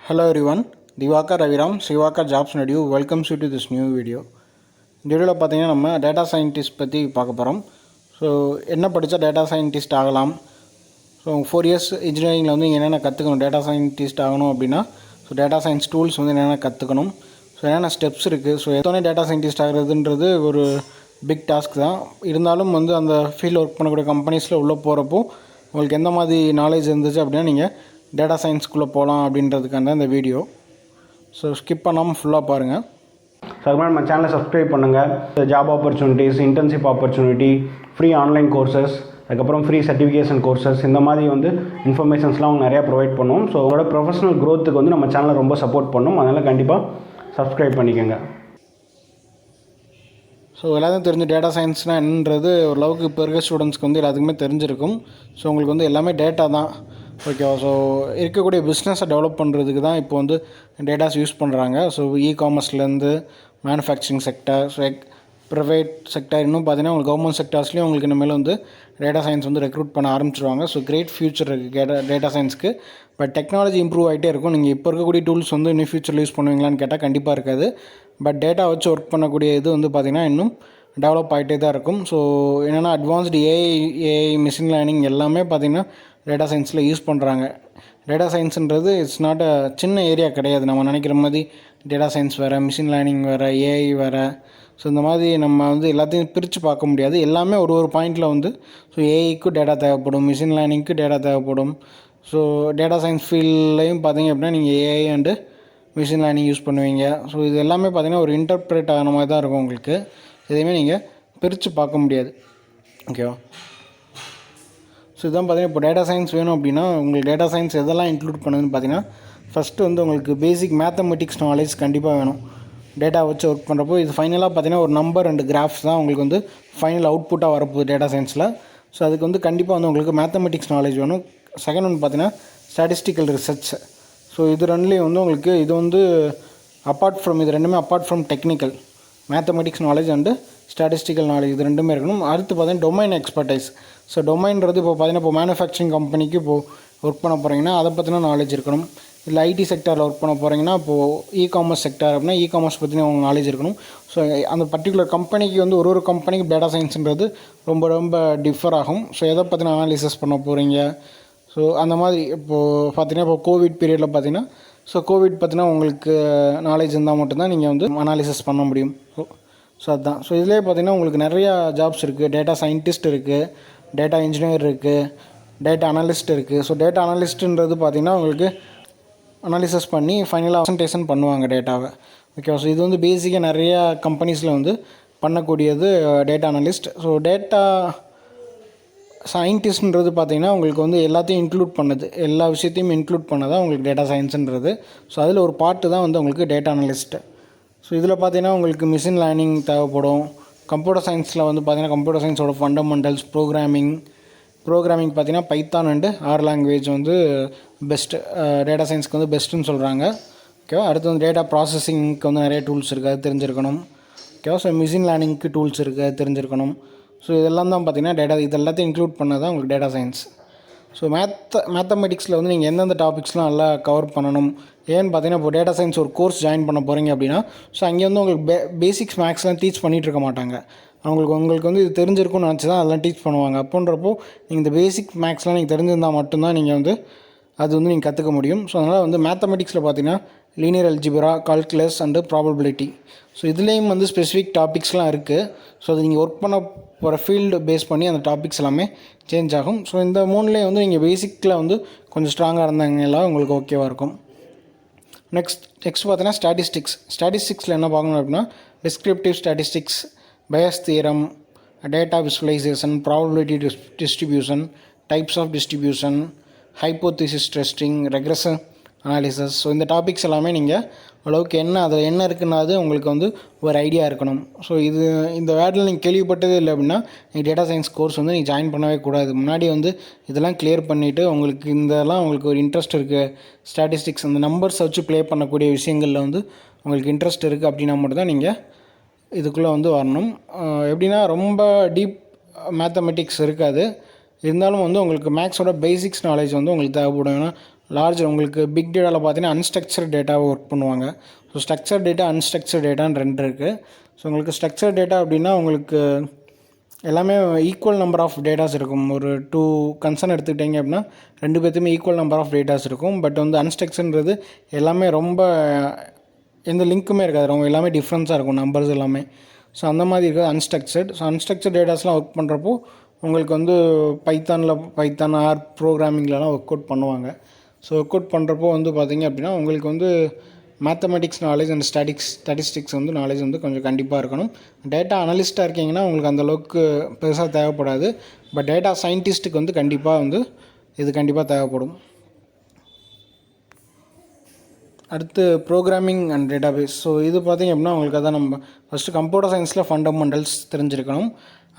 Hello everyone, Divakar Raviram, Srivakar Jobs Nadu welcomes you to this new video. இந்த வீடியோவில் பார்த்தீங்கன்னா நம்ம data scientist பற்றி பார்க்க போகிறோம். ஸோ என்ன படித்தா டேட்டா சயின்டிஸ்ட் ஆகலாம், ஸோ 4 இயர்ஸ் இன்ஜினியரிங்கில் வந்து என்னென்ன கற்றுக்கணும் டேட்டா சயின்டிஸ்ட் ஆகணும் அப்படின்னா, ஸோ டேட்டா சயின்ஸ் டூல்ஸ் வந்து என்னென்ன கற்றுக்கணும், ஸோ என்னென்ன ஸ்டெப்ஸ் இருக்குது. ஸோ எத்தனை டேட்டா சயின்டிஸ்ட் ஆகிறதுன்றது ஒரு பிக் டாஸ்க் தான். இருந்தாலும் வந்து அந்த ஃபீல்டில் ஒர்க் பண்ணக்கூடிய கம்பெனிஸில் உள்ளே போகிறப்போ உங்களுக்கு எந்த மாதிரி நாலேஜ் இருந்துச்சு அப்படின்னா நீங்கள் டேட்டா சயின்ஸ்குள்ளே போகலாம் அப்படின்றதுக்கான இந்த வீடியோ. ஸோ ஸ்கிப் பண்ணாமல் ஃபுல்லாக பாருங்கள். ஸோ அதுக்கு நம்ம சேனலை சப்ஸ்கிரைப் பண்ணுங்கள். Job opportunities, internship opportunity, free online courses, அதுக்கப்புறம் ஃப்ரீ சர்டிஃபிகேஷன் கோர்சஸ், இந்த மாதிரி வந்து இன்ஃபர்மேஷன்ஸ்லாம் அவங்க நிறையா ப்ரொவைட் பண்ணுவோம். ஸோ உங்களோட ப்ரொஃபஷனல் க்ரோத்துக்கு வந்து நம்ம சேனலை ரொம்ப சப்போர்ட் பண்ணும். அதனால் கண்டிப்பாக சப்ஸ்கிரைப் பண்ணிக்கோங்க. ஸோ எல்லாத்தையும் தெரிஞ்சு டேட்டா சயின்ஸ்னால் என்னன்றது ஓரளவுக்கு இப்போ இருக்க ஸ்டூடெண்ட்ஸ்க்கு வந்து எல்லாத்துக்குமே தெரிஞ்சிருக்கும். ஸோ உங்களுக்கு வந்து எல்லாமே டேட்டா தான், ஓகேவா. ஸோ இருக்கக்கூடிய பிஸ்னஸை டெவலப் பண்ணுறதுக்கு தான் இப்போ வந்து டேட்டாஸ் யூஸ் பண்ணுறாங்க. ஸோ இ-காமர்ஸ்லேருந்து manufacturing sector, so private sector, இன்னும் பார்த்தீங்கன்னா உங்களுக்கு கவர்மெண்ட் செக்டர்ஸ்லேயும் உங்களுக்கு இனிமேல் வந்து டேட்டா சயின்ஸ் வந்து ரெக்ரூட் பண்ண ஆரம்பிச்சிருவாங்க. ஸோ கிரேட் ஃபியூச்சர் இருக்குது டேட்டா சயின்ஸ்க்கு. பட் டெக்னாலஜி இம்ப்ரூவ் ஆகிட்டே இருக்கும். நீங்கள் இப்போ இருக்கக்கூடிய டூல்ஸ் வந்து இன்னும் ஃபியூச்சரில் யூஸ் பண்ணுவீங்களான்னு கேட்டால் கண்டிப்பாக இருக்காது. பட் டேட்டா வச்சு ஒர்க் பண்ணக்கூடிய இது வந்து பார்த்திங்கன்னா இன்னும் டெவலப் ஆகிட்டே தான் இருக்கும். ஸோ என்னென்னா அட்வான்ஸ்டு ஏஐ மிஷின் லேர்னிங் எல்லாமே பார்த்திங்கன்னா டேட்டா சயின்ஸில் யூஸ் பண்ணுறாங்க. டேட்டா சயின்ஸுன்றது இட்ஸ் நாட் அ சின்ன ஏரியா கிடையாது. நம்ம நினைக்கிற மாதிரி டேட்டா சயின்ஸ் வேறு, மிஷின் லேர்னிங் வேறு, ஏஐ வேறு. ஸோ இந்த மாதிரி நம்ம வந்து எல்லாத்தையும் பிரித்து பார்க்க முடியாது. எல்லாமே ஒரு பாயிண்டில் வந்து ஸோ ஏஐக்கு டேட்டா தேவைப்படும், மிஷின் லேர்னிங்க்கு டேட்டா தேவைப்படும். ஸோ டேட்டா சயின்ஸ் ஃபீல்ட்லையும் பார்த்திங்க அப்படின்னா நீங்கள் AI and machine learning use பண்ணுவீங்க. ஸோ இது எல்லாமே பார்த்திங்கன்னா ஒரு இன்டர்ப்ரேட் ஆகிற மாதிரி தான் இருக்கும் உங்களுக்கு. எதையுமே நீங்கள் பிரித்து பார்க்க முடியாது, ஓகேவா. ஸோ இதுதான் பார்த்திங்கன்னா இப்போ டேட்டா சயின்ஸ் வேணும் அப்படின்னா உங்களுக்கு டேட்டா சயின்ஸ் எதெல்லாம் இன்க்ளூட் பண்ணுதுன்னு பார்த்தீங்கன்னா, ஃபஸ்ட்டு வந்து உங்களுக்கு பேசிக் மேத்தமெட்டிக்ஸ் நாலேஜ் கண்டிப்பாக வேணும். டேட்டா வச்சு ஒர்க் பண்ணுறப்போ இது ஃபைனலாக பார்த்தீங்கன்னா ஒரு நம்பர் அண்ட் கிராஃப்ஸ் தான் உங்களுக்கு வந்து ஃபைனல் அவுட்புட்டாக வரப்போகுது டேட்டா சயின்ஸில். ஸோ அதுக்கு வந்து கண்டிப்பாக வந்து உங்களுக்கு மேத்தமெட்டிக்ஸ் நாலேஜ் வேணும். செகண்ட் ஒன்று பார்த்தீங்கன்னா ஸ்டாட்டிஸ்டிக்கல் ரிசர்ச். ஸோ இது ரெண்டுலேயும் வந்து உங்களுக்கு இது வந்து இது ரெண்டுமே apart from technical, mathematics knowledge and statistical knowledge இது ரெண்டுமே இருக்கணும். அடுத்து பார்த்தீங்கன்னா டொமைன் எக்ஸ்பர்டைஸ். ஸோ டொமைன்றது இப்போ பார்த்தீங்கன்னா இப்போ மேனுஃபேக்சரிங் கம்பெனிக்கு இப்போது ஒர்க் பண்ண போகிறீங்கன்னா அதை பற்றின நாலேஜ் இருக்கணும். இல்லை ஐடி செக்டரில் ஒர்க் பண்ண போகிறீங்கன்னா இப்போது இ-காமர்ஸ் செக்டர் அப்படின்னா இ-காமர்ஸ் பற்றின உங்களுக்கு நாலேஜ் இருக்கணும். ஸோ அந்த பர்டிகுலர் கம்பெனிக்கு வந்து ஒரு கம்பெனிக்கு டேட்டா சயின்ஸுன்றது ரொம்ப ரொம்ப டிஃபர் ஆகும். ஸோ எதை பற்றின அனாலிசிஸ் பண்ண போகிறீங்க. ஸோ அந்த மாதிரி இப்போது பார்த்தீங்கன்னா இப்போ கோவிட் பீரியடில் பார்த்தீங்கன்னா ஸோ கோவிட் பற்றினா உங்களுக்கு நாலேஜ் இருந்தால் மட்டும்தான் நீங்கள் வந்து அனாலிசிஸ் பண்ண முடியும். ஸோ அதுதான். ஸோ இதிலே பார்த்தீங்கன்னா உங்களுக்கு நிறையா ஜாப்ஸ் இருக்குது. டேட்டா சயின்டிஸ்ட் இருக்குது, டேட்டா இன்ஜினியர் இருக்குது, டேட்டா அனலிஸ்ட் இருக்குது. ஸோ டேட்டா அனலிஸ்ட்டுன்றது பார்த்திங்கன்னா உங்களுக்கு அனாலிசிஸ் பண்ணி ஃபைனலாக ப்ரெசன்டேஷன் பண்ணுவாங்க டேட்டாவை, ஓகே. ஸோ இது வந்து பேசிக்காக நிறையா கம்பெனிஸில் வந்து பண்ணக்கூடியது டேட்டா அனலிஸ்ட். ஸோ டேட்டா சயின்டிஸ்ட்ன்றது பார்த்திங்கன்னா உங்களுக்கு வந்து எல்லாத்தையும் இன்க்ளூட் பண்ணுது, எல்லா விஷயத்தையும் இன்க்ளூட் பண்ணதான் உங்களுக்கு டேட்டா சயின்ஸுன்றது. ஸோ அதில் ஒரு பார்ட்டு தான் வந்து உங்களுக்கு டேட்டா அனலிஸ்ட்டு. ஸோ இதில் பார்த்திங்கன்னா உங்களுக்கு மிஷின் லேர்னிங் தேவைப்படும். கம்ப்யூட்டர் சயின்ஸில் வந்து பார்த்திங்கன்னா கம்ப்யூட்டர் சயின்ஸோட ஃபண்டமெண்டல்ஸ், ப்ரோக்ராமிங் பார்த்திங்கன்னா பைத்தான் அண்டு ஆர் லாங்குவேஜ் வந்து பெஸ்ட்டு டேட்டா சயின்ஸ்க்கு வந்து பெஸ்ட்டுன்னு சொல்கிறாங்க, ஓகேவா. அடுத்து வந்து டேட்டா ப்ராசஸிங்க்கு வந்து நிறைய டூல்ஸ் இருக்குது, அது தெரிஞ்சிருக்கணும், ஓகேவா. ஸோ மிஷின் லேர்னிங்க்கு டூல்ஸ் இருக்குது, அது தெரிஞ்சிருக்கணும். ஸோ இதெல்லாம் தான் பார்த்திங்கன்னா இது எல்லாத்தையும் இன்க்ளூட் பண்ணது தான் உங்களுக்கு டேட்டா சயின்ஸ். ஸோ மேத்தமெட்டிக்ஸில் வந்து நீங்கள் எந்தெந்த டாபிக்ஸ்லாம் நல்லா கவர் பண்ணணும் ஏன்னு பார்த்தீங்கன்னா இப்போ டேட்டா சயின்ஸ் ஒரு கோர்ஸ் ஜாயின் பண்ண போகிறீங்க அப்படின்னா ஸோ அங்கே வந்து உங்களுக்கு பேசிக்ஸ் மேக்ஸ்லாம் டீச் பண்ணிகிட்டு இருக்க மாட்டாங்க. உங்களுக்கு வந்து இது தெரிஞ்சிருக்கும்னு நினச்சி தான் அதெல்லாம் டீச் பண்ணுவாங்க. அப்படின்றப்போ நீங்கள் இந்த பேசிக் மேக்ஸ்லாம் நீங்கள் தெரிஞ்சிருந்தால் மட்டும்தான் நீங்கள் வந்து அது வந்து நீங்கள் கற்றுக்க முடியும். ஸோ அதனால் வந்து மேத்தமெட்டிக்ஸில் பார்த்தீங்கன்னா linear algebra, calculus and probability. So இதுலேயும் வந்து ஸ்பெசிஃபிக் டாபிக்ஸ்லாம் இருக்குது. ஸோ அது நீங்கள் ஒர்க் பண்ண போகிற ஃபீல்டு பேஸ் பண்ணி அந்த டாபிக்ஸ் எல்லாமே சேஞ்ச் ஆகும். ஸோ இந்த மூணுலேயே வந்து நீங்கள் பேசிக்கில் வந்து கொஞ்சம் ஸ்ட்ராங்காக இருந்தாங்கலாம் உங்களுக்கு ஓகேவாக இருக்கும். நெக்ஸ்ட் பார்த்தீங்கன்னா ஸ்டாட்டிஸ்டிக்ஸில் என்ன பார்க்கணும் அப்படின்னா descriptive statistics, Bayes theorem, data visualization, probability distribution, types of distribution, hypothesis testing, regression analysis. So இந்த டாபிக்ஸ் எல்லாமே நீங்கள் அளவுக்கு அதில் என்ன இருக்குன்னாது உங்களுக்கு வந்து ஒரு ஐடியா இருக்கணும். ஸோ இந்த வேர்டில் நீங்கள் கேள்விப்பட்டதே இல்லை அப்படின்னா நீங்கள் டேட்டா சயின்ஸ் கோர்ஸ் வந்து நீங்கள் ஜாயின் பண்ணவே கூடாது. முன்னாடி வந்து இதெல்லாம் கிளியர் பண்ணிவிட்டு உங்களுக்கு ஒரு இன்ட்ரெஸ்ட் இருக்குது, ஸ்டாட்டிஸ்டிக்ஸ் அந்த நம்பர்ஸ் வச்சு ப்ளே பண்ணக்கூடிய விஷயங்களில் வந்து உங்களுக்கு இன்ட்ரெஸ்ட் இருக்குது அப்படின்னா மட்டும்தான் நீங்கள் இதுக்குள்ளே வந்து வரணும். எப்படின்னா ரொம்ப டீப் மேத்தமெட்டிக்ஸ் இருக்காது, இருந்தாலும் வந்து உங்களுக்கு மேக்ஸோட பேசிக்ஸ் நாலேஜ் வந்து உங்களுக்கு தேவைப்படும். ஏன்னா லார்ஜ் உங்களுக்கு பிக் டேட்டாவில் பார்த்தீங்கன்னா அன்ஸ்ட்ரக்சர் டேட்டாவை ஒர்க் பண்ணுவாங்க. ஸோ ஸ்ட்ரக்சர் டேட்டா, அன்ஸ்ட்ரக்சர் டேட்டான்னு 2 இருக்குது. ஸோ உங்களுக்கு ஸ்ட்ரக்சர் டேட்டா அப்படின்னா உங்களுக்கு எல்லாமே ஈக்குவல் நம்பர் ஆஃப் டேட்டாஸ் இருக்கும். ஒரு 2 கன்சர்ன் எடுத்துக்கிட்டிங்க அப்படின்னா 2 பேர்த்துமே ஈக்குவல் நம்பர் ஆஃப் டேட்டாஸ் இருக்கும். பட் வந்து அன்ஸ்ட்ரக்சர்ன்றது எல்லாமே ரொம்ப எந்த லிங்க்குமே இருக்காது, ரொம்ப எல்லாமே டிஃப்ரென்ஸாக இருக்கும் நம்பர்ஸ் எல்லாமே. ஸோ அந்த மாதிரி இருக்குது அன்ஸ்ட்ரக்சர்ட். ஸோ அன்ஸ்ட்ரக்சர்ட் டேட்டாஸ்லாம் ஒர்க் பண்ணுறப்போ உங்களுக்கு வந்து பைத்தான் ஆர் ப்ரோக்ராமிங்லலாம் ஒர்க் அவுட் பண்ணுவாங்க. ஸோ ஒர்க் அவுட் பண்ணுறப்போ வந்து பார்த்திங்க அப்படின்னா உங்களுக்கு வந்து மேத்தமெட்டிக்ஸ் நாலேஜ் அண்ட் ஸ்டாட்டிஸ்டிக்ஸ் வந்து நாலேஜ் வந்து கொஞ்சம் கண்டிப்பாக இருக்கணும். டேட்டா அனலிஸ்ட்டாக இருக்கீங்கன்னா உங்களுக்கு அந்தளவுக்கு பெருசாக தேவைப்படாது. பட் டேட்டா சயின்டிஸ்ட்டுக்கு வந்து கண்டிப்பாக வந்து இது கண்டிப்பாக தேவைப்படும். அடுத்து ப்ரோக்ராமிங் அண்ட் டேட்டாபேஸ். ஸோ இது பார்த்திங்க அப்படின்னா உங்களுக்கு அதான் நம்ம ஃபஸ்ட்டு கம்ப்யூட்டர் சயின்ஸில் ஃபண்டமெண்டல்ஸ் தெரிஞ்சிருக்கணும்.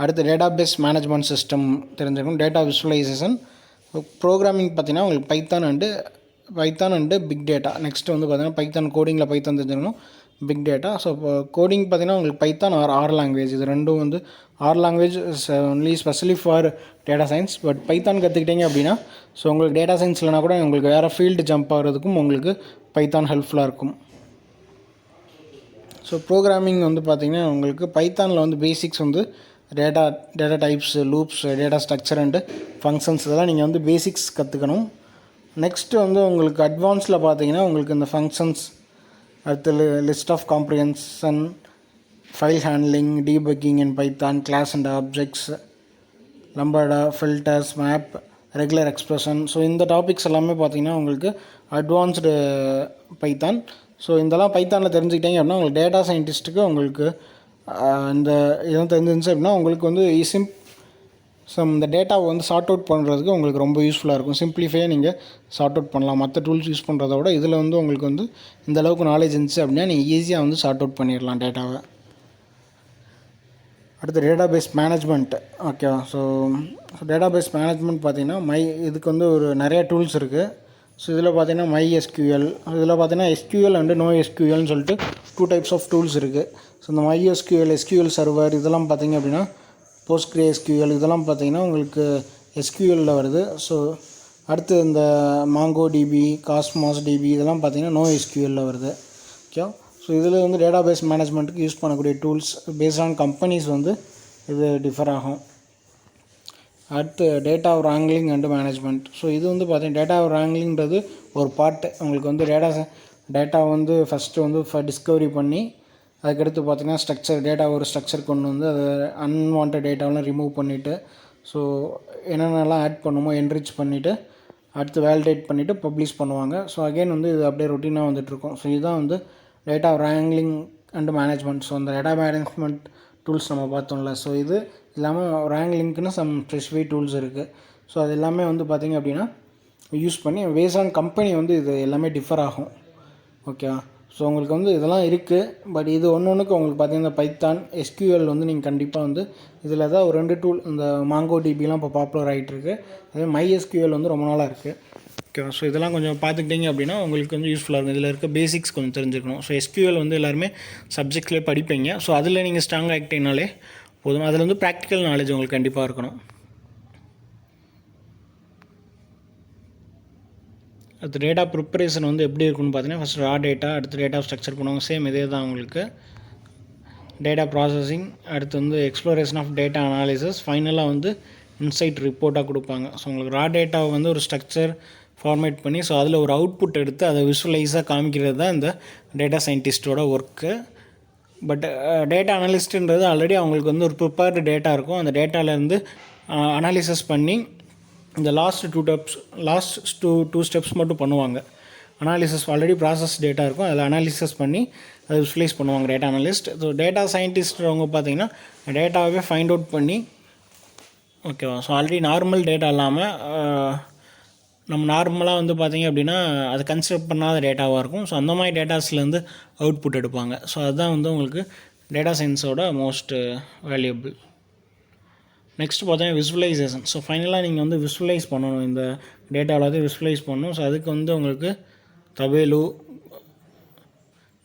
அடுத்து டேட்டாபேஸ் மேனேஜ்மெண்ட் சிஸ்டம் தெரிஞ்சிருக்கணும், டேட்டா விசுவலைசேஷன். ப்ரோக்ராமிங் பார்த்திங்கன்னா உங்களுக்கு python and big data. Next வந்து பார்த்திங்கன்னா பைத்தான் கோடிங்கில் பைத்தான் தெரிஞ்சிருக்கணும், பிக் டேட்டா. ஸோ இப்போ கோடிங் பார்த்திங்கன்னா உங்களுக்கு பைத்தான் ஆர் லாங்குவேஜ். இது ரெண்டும் வந்து R language only specially for data science. But python கற்றுக்கிட்டிங்க அப்படின்னா ஸோ உங்களுக்கு டேட்டா சயின்ஸ் இல்லைனா கூட உங்களுக்கு வேறு ஃபீல்டு ஜம்ப் ஆகிறதுக்கும் உங்களுக்கு பைத்தான் ஹெல்ப்ஃபுல்லாக இருக்கும். ஸோ ப்ரோக்ராமிங் வந்து பார்த்திங்கன்னா உங்களுக்கு பைத்தானில் வந்து பேசிக்ஸ் வந்து data types, loops, data structure and functions, இதெல்லாம் நீங்கள் வந்து பேசிக்ஸ் கற்றுக்கணும். நெக்ஸ்ட்டு வந்து உங்களுக்கு அட்வான்ஸில் பார்த்தீங்கன்னா உங்களுக்கு இந்த ஃபங்க்ஷன்ஸ், அடுத்து list of comprehension, file handling, debugging in python, class and objects, lambda, filters, map, regular expression. So இந்த டாபிக்ஸ் எல்லாமே பார்த்திங்கன்னா உங்களுக்கு அட்வான்ஸ்டு பைத்தான். ஸோ இதெல்லாம் பைத்தானில் தெரிஞ்சுக்கிட்டீங்க அப்படின்னா உங்களுக்கு டேட்டா சயின்டிஸ்ட்டுக்கு உங்களுக்கு இந்த இதெல்லாம் தெரிஞ்சிருந்துச்சு அப்படின்னா உங்களுக்கு வந்து இந்த டேட்டாவை வந்து சார்ட் அவுட் பண்ணுறதுக்கு உங்களுக்கு ரொம்ப யூஸ்ஃபுல்லாக இருக்கும். சிம்பிளிஃபையாக நீங்கள் சார்ட் அவுட் பண்ணலாம். மற்ற டூல்ஸ் யூஸ் பண்ணுறத விட இதில் வந்து உங்களுக்கு வந்து இந்த அளவுக்கு நாலேஜ் இருந்துச்சு அப்படின்னா நீங்கள் ஈஸியாக வந்து சார்ட் அவுட் பண்ணிடலாம் டேட்டாவை. அடுத்து டேட்டாபேஸ் மேனேஜ்மெண்ட். ஓகேவா? ஸோ டேட்டாபேஸ் மேனேஜ்மெண்ட் பார்த்திங்கன்னா இதுக்கு வந்து நிறைய டூல்ஸ் இருக்குது. ஸோ இதில் பார்த்தீங்கன்னா MySQL, இதில் பார்த்தீங்கன்னா SQL அண்டு NoSQLன்னு சொல்லிட்டு 2 டைப்ஸ் ஆஃப் டூல்ஸ் இருக்குது. ஸோ இந்த MySQL, SQL சர்வர் இதெல்லாம் பார்த்திங்க அப்படின்னா PostgreSQL இதெல்லாம் பார்த்திங்கன்னா உங்களுக்கு SQLயில் வருது. ஸோ அடுத்து இந்த MongoDB, Cosmos DB இதெல்லாம் பார்த்திங்கன்னா NoSQLயில் வருது. ஓகே. ஸோ இதில் வந்து டேட்டாபேஸ் மேனேஜ்மெண்ட்டுக்கு யூஸ் பண்ணக்கூடிய டூல்ஸ் பேஸ்ட் ஆன் கம்பெனிஸ் வந்து இது டிஃபர் ஆகும். அடுத்து data wrangling and management. So இது வந்து பார்த்திங்கன்னா டேட்டா wranglingன்றது ஒரு பார்ட்டு. உங்களுக்கு வந்து டேட்டா வந்து ஃபஸ்ட்டு வந்து டிஸ்கவரி பண்ணி அதுக்கடுத்து பார்த்திங்கன்னா டேட்டா ஒரு ஸ்ட்ரக்சர் கொண்டு வந்து அதை அன்வான்ட் டேட்டாவெலாம் ரிமூவ் பண்ணிவிட்டு ஸோ என்னென்னலாம் ஆட் பண்ணுமோ என்ரிச் பண்ணிவிட்டு அடுத்து வேலிடேட் பண்ணிவிட்டு பப்ளிஷ் பண்ணுவாங்க. ஸோ அகெயின் வந்து இது அப்படியே ரொட்டீனாக வந்துட்டுருக்கும். ஸோ இதுதான் வந்து data wrangling and management. So அந்த டேட்டா மேனேஜ்மெண்ட் டூல்ஸ் நம்ம பார்த்தோம்ல. ஸோ இது இல்லாமல் wranglingக்குன்னு ஸ்பெசிஃபிக் டூல்ஸ் இருக்குது. ஸோ அது எல்லாமே வந்து பார்த்திங்க அப்படின்னா யூஸ் பண்ணி பேஸ்ட் ஆன் கம்பெனி வந்து இது எல்லாமே டிஃபர் ஆகும். ஓகேவா? ஸோ உங்களுக்கு வந்து இதெல்லாம் இருக்குது. பட் இது ஒன்றுக்கு உங்களுக்கு பார்த்திங்கன்னா பைத்தான், SQL வந்து நீங்கள் கண்டிப்பாக வந்து இதில் தான் ஒரு 2 டூல், இந்த MongoDBலாம் இப்போ பாப்புலர் ஆகிட்டுருக்கு. அதே MySQL வந்து ரொம்ப நாளாக இருக்குது. ஓகேவா? ஸோ இதெல்லாம் கொஞ்சம் பார்த்துக்கிட்டிங்க அப்படின்னா உங்களுக்கு வந்து யூஸ்ஃபுல்லாக இருக்கும். இதில் இருக்க பேசிக்ஸ் கொஞ்சம் தெரிஞ்சுக்கணும். ஸோ SQL வந்து எல்லாருமே சப்ஜெக்ட்லேயே படிப்பீங்க. ஸோ அதில் நீங்கள் ஸ்ட்ராங் ஆகிட்டிங்கனாலே போதும். அதில் வந்து ப்ராக்டிக்கல் நாலேஜ் உங்களுக்கு கண்டிப்பாக இருக்கணும். அடுத்து டேட்டா ப்ரிப்பரேஷன் வந்து எப்படி இருக்குன்னு பார்த்தீங்கன்னா ஃபஸ்ட் ரா டேட்டா, அடுத்து டேட்டா ஸ்ட்ரக்சர் பண்ணுவாங்க. சேம் இதே தான் உங்களுக்கு டேட்டா ப்ராசஸிங், அடுத்து வந்து எக்ஸ்ப்ளோரேஷன் ஆஃப் டேட்டா அனாலிசிஸ், ஃபைனலாக வந்து இன்சைட் ரிப்போர்ட்டாக கொடுப்பாங்க. ஸோ உங்களுக்கு ரா டேட்டாவை வந்து ஒரு ஸ்ட்ரக்சர் ஃபார்மேட் பண்ணி ஸோ அதில் ஒரு அவுட்புட் எடுத்து அதை விஷுவலைஸாக காமிக்கிறது தான் இந்த டேட்டா சயின்டிஸ்ட்டோட ஒர்க்கு. பட் டேட்டா அனலிஸ்ட்டுன்றது ஆல்ரெடி அவங்களுக்கு வந்து ஒரு ப்ரிப்பேர்டு டேட்டா இருக்கும். அந்த டேட்டாவிலேருந்து அனாலிசிஸ் பண்ணி இந்த லாஸ்ட் டூ ஸ்டெப்ஸ் மட்டும் பண்ணுவாங்க. அனாலிசிஸ் ஆல்ரெடி ப்ராசஸ் டேட்டா இருக்கும், அதில் அனாலிசிஸ் பண்ணி அதை விசுவலைஸ் பண்ணுவாங்க டேட்டா அனலிஸ்ட். ஸோ டேட்டா சயின்டிஸ்ட்றவங்க பார்த்திங்கன்னா டேட்டாவே ஃபைண்ட் அவுட் பண்ணி ஓகேவா. ஸோ ஆல்ரெடி நார்மல் டேட்டா இல்லாமல் நம்ம நார்மலாக வந்து பார்த்திங்க அப்படின்னா அது கன்சிடர் பண்ணாத டேட்டாவாக இருக்கும். ஸோ அந்த மாதிரி டேட்டாஸ்லேருந்து அவுட்புட் எடுப்பாங்க. ஸோ அதுதான் வந்து உங்களுக்கு டேட்டா சயின்ஸோட மோஸ்ட் வேல்யூபிள். நெக்ஸ்ட் பார்த்தீங்கன்னா விசுவலைசேஷன். ஸோ ஃபைனலாக நீங்கள் வந்து விசுவலைஸ் பண்ணணும், இந்த டேட்டாவில் விசுவலைஸ் பண்ணணும். ஸோ அதுக்கு வந்து உங்களுக்கு Tableau,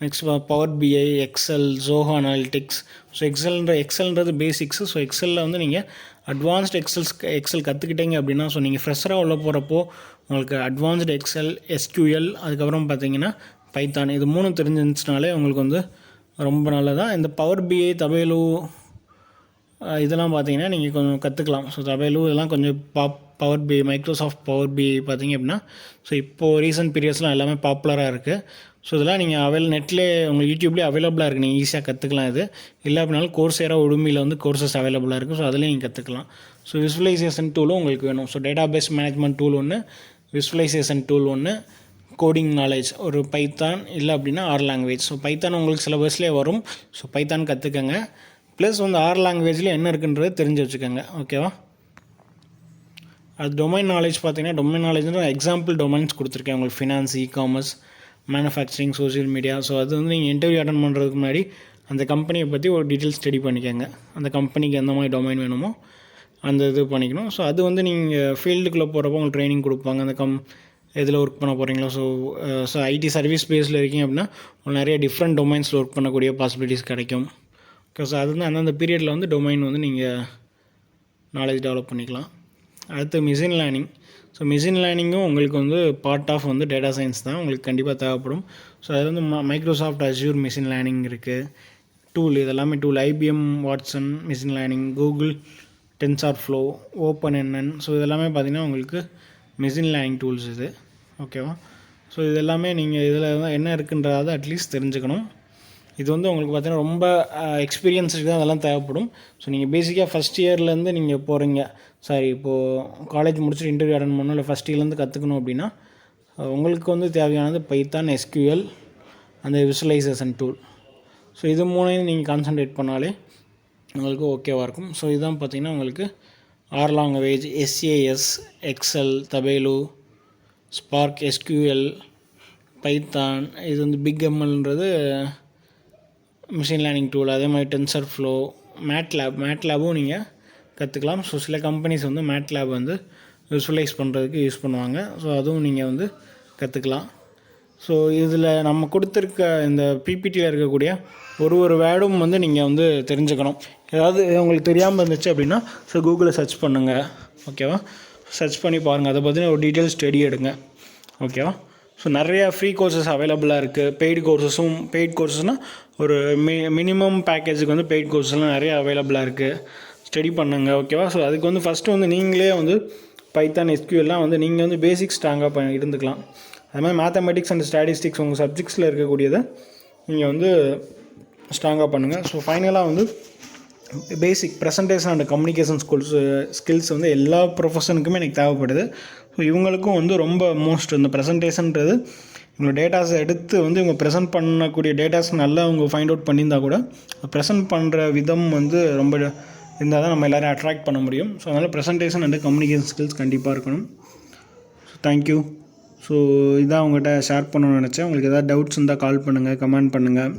next power BI, excel, Zoho analytics. So எக்ஸல்ன்றது பேசிக்ஸு. ஸோ எக்ஸலில் வந்து நீங்கள் அட்வான்ஸ்டு எக்ஸல் கற்றுக்கிட்டீங்க அப்படின்னா ஸோ நீங்கள் ஃப்ரெஷராக உள்ள போகிறப்போ உங்களுக்கு அட்வான்ஸ்டு எக்ஸல், எஸ்கியூஎல், அதுக்கப்புறம் பார்த்தீங்கன்னா பைத்தான், இது 3 தெரிஞ்சிருந்துச்சுனாலே உங்களுக்கு வந்து ரொம்ப நல்லதாக. இந்த பவர் பிஐ, தபேலு இதெல்லாம் பார்த்தீங்கன்னா நீங்கள் கொஞ்சம் கற்றுக்கலாம். ஸோ தபேலு இதெல்லாம் கொஞ்சம் பவர் பிஐ, மைக்ரோசாஃப்ட் பவர் பிஐ பார்த்தீங்க அப்படின்னா ஸோ இப்போது ரீசெண்ட் பீரியட்ஸ்லாம் எல்லாமே பாப்புலராக இருக்குது. ஸோ இதெல்லாம் நீங்கள் நெட்லேயே உங்களுக்கு யூடியூப்லேயே அவைலபிளாக இருக்குது, நீங்கள் ஈஸியாக கற்றுக்கலாம். இது இல்லை அப்படின்னாலும் கோர்சேரா, உடுமியில் வந்து கோர்சஸ் அவைலபிளாக இருக்குது. ஸோ அதிலே நீங்கள் கற்றுக்கலாம். ஸோ விசுவலைசேஷன் டூலும் உங்களுக்கு வேணும். ஸோ டேட்டாபேஸ் மேனேஜ்மெண்ட் டூல் ஒன்று, விசுவலைசேஷன் டூல் ஒன்று, கோடிங் நாலேஜ் ஒரு பைத்தான் இல்லை அப்படின்னா ஆர் லாங்குவேஜ். ஸோ பைத்தான் உங்களுக்கு சிலபஸ்லேயே வரும். ஸோ பைத்தான் கற்றுக்கங்க. ப்ளஸ் வந்து ஆர் லாங்குவேஜில் என்ன இருக்குன்றது தெரிஞ்சு வச்சுக்கோங்க. ஓகேவா? அது டொமைன் நாலேஜ் பார்த்தீங்கன்னா, டொமைன் நாலேஜ்னு எக்ஸாம்பிள் டொமைன்ஸ் கொடுத்துருக்கேன் உங்களுக்கு. Finance, ecommerce, manufacturing, social media. So அது வந்து நீங்கள் இன்டர்வியூ அட்டன் பண்ணுறதுக்கு முன்னாடி அந்த கம்பெனியை பற்றி ஒரு டீட்டெயில் ஸ்டடி பண்ணிக்கோங்க. அந்த கம்பெனிக்கு எந்த மாதிரி டொமைன் வேணுமோ அந்த இது பண்ணிக்கணும். ஸோ அது வந்து நீங்கள் ஃபீல்டுக்குள்ளே போகிறப்போ உங்களுக்கு ட்ரைனிங் கொடுப்பாங்க. அந்த எதில் ஒர்க் பண்ண போகிறீங்களோ. ஸோ ஐடி சர்வீஸ் பேஸில் இருக்கீங்க அப்படின்னா உங்களுக்கு நிறைய டிஃப்ரெண்ட் டொமைன்ஸில் ஒர்க் பண்ணக்கூடிய பாசிபிலிட்டிஸ் கிடைக்கும். ஓகே. ஸோ அது வந்து அந்தந்த பீரியடில் வந்து டொமைன் வந்து நீங்கள் நாலேஜ் டெவலப் பண்ணிக்கலாம். அடுத்து மிஷின் லேர்னிங். ஸோ மிஷின் லேர்னிங்கும் உங்களுக்கு வந்து பார்ட் ஆஃப் வந்து டேட்டா சயின்ஸ் தான், உங்களுக்கு கண்டிப்பாக தேவைப்படும். ஸோ அது வந்து மைக்ரோசாஃப்ட் அஷ்யூர் மிஷின் லேர்னிங் இருக்குது, டூல், இதெல்லாமே tool. IBM Watson machine learning, Google TensorFlow, OpenNN. So இதெல்லாமே பார்த்திங்கன்னா உங்களுக்கு மிஷின் லேர்னிங் டூல்ஸ் இது. ஓகேவா? ஸோ இது எல்லாமே நீங்கள் இதில் தான் என்ன இருக்குன்றதை அட்லீஸ்ட் தெரிஞ்சுக்கணும். இது வந்து உங்களுக்கு பார்த்தீங்கன்னா ரொம்ப எக்ஸ்பீரியன்ஸுக்கு தான் அதெல்லாம் தேவைப்படும். ஸோ நீங்கள் பேசிக்காக ஃபஸ்ட் இயர்லேருந்து நீங்கள் போகிறீங்க, இப்போது காலேஜ் முடிச்சுட்டு இன்டர்வியூ அட்டன் பண்ணணும், இல்லை ஃபஸ்ட் இயர்லேருந்து கற்றுக்கணும் அப்படின்னா உங்களுக்கு வந்து தேவையானது பைத்தான், எஸ்கியூஎல், அந்த விசுவலைசேஷன் டூல். ஸோ இது மூணையும் நீங்கள் கான்சன்ட்ரேட் பண்ணாலே உங்களுக்கு ஓகேவாக இருக்கும். ஸோ இதுதான் பார்த்திங்கன்னா உங்களுக்கு R language, SAS, excel, Tableau, spark, SQL, python. இது வந்து பிக் எம்எல்ன்றது மிஷின் லேர்னிங் டூல். அதே மாதிரி டென்சர்ஃப்ளோ, மேட்லேபும் நீங்கள் கற்றுக்கலாம். ஸோ சில கம்பெனிஸ் வந்து மேட்லேப் வந்து விசுவலைஸ் பண்ணுறதுக்கு யூஸ் பண்ணுவாங்க. ஸோ அதுவும் நீங்கள் வந்து கற்றுக்கலாம். ஸோ இதில் நம்ம கொடுத்துருக்க இந்த பிபிடியில் இருக்கக்கூடிய ஒரு வேர்டும் வந்து நீங்கள் வந்து தெரிஞ்சுக்கணும். ஏதாவது உங்களுக்கு தெரியாமல் இருந்துச்சு அப்படின்னா கூகுளில் சர்ச் பண்ணுங்கள். ஓகேவா? சர்ச் பண்ணி பாருங்கள், அதை பற்றின ஒரு டீட்டெயில் ஸ்டடி எடுங்க. ஓகேவா? ஸோ நிறையா ஃப்ரீ கோர்சஸ் அவைலபிளாக இருக்குது. பெய்ட் கோர்சஸ்னால் ஒரு மினிமம் பேக்கேஜுக்கு வந்து பெய்ட் கோர்சஸ்லாம் நிறையா அவைலபிளாக இருக்குது. ஸ்டடி பண்ணுங்கள். ஓகேவா? ஸோ அதுக்கு வந்து ஃபஸ்ட்டு வந்து நீங்களே வந்து பைத்தான், எஸ்கியூஎல்லாம் வந்து நீங்கள் வந்து பேசிக் ஸ்ட்ராங்காக இருந்துக்கலாம். அது மாதிரி மேத்தமெட்டிக்ஸ் அண்ட் ஸ்டாட்டிஸ்டிக்ஸ் உங்கள் சப்ஜெக்ட்ஸில் இருக்கக்கூடியதை நீங்கள் வந்து ஸ்ட்ராங்காக பண்ணுங்கள். ஸோ ஃபைனலாக வந்து பேசிக் ப்ரெசன்டேஷன் அண்ட் கம்யூனிகேஷன் ஸ்கில்ஸ் வந்து எல்லா ப்ரொஃபஷனுக்குமே எனக்கு தேவைப்படுது. ஸோ இவங்களுக்கும் வந்து ரொம்ப மோஸ்ட் இந்த ப்ரெசன்டேஷன்றது, இவங்க டேட்டாஸை எடுத்து வந்து இவங்க ப்ரெசென்ட் பண்ணக்கூடிய டேட்டாஸ் நல்லா அவங்க ஃபைண்ட் அவுட் பண்ணியிருந்தால் கூட ப்ரெசென்ட் பண்ணுற விதம் வந்து ரொம்ப இருந்தால் தான் நம்ம எல்லோரும் அட்ராக்ட் பண்ண முடியும். ஸோ அதனால் ப்ரெசன்டேஷன் அண்ட் கம்யூனிகேஷன் ஸ்கில்ஸ் கண்டிப்பாக இருக்கணும். So thank you. ஸோ இதான் உங்கள்கிட்ட ஷேர் பண்ணணும்னு நினச்சேன். உங்களுக்கு எதாவது டவுட்ஸ் இருந்தால் கால் பண்ணுங்கள், கமெண்ட் பண்ணுங்கள்.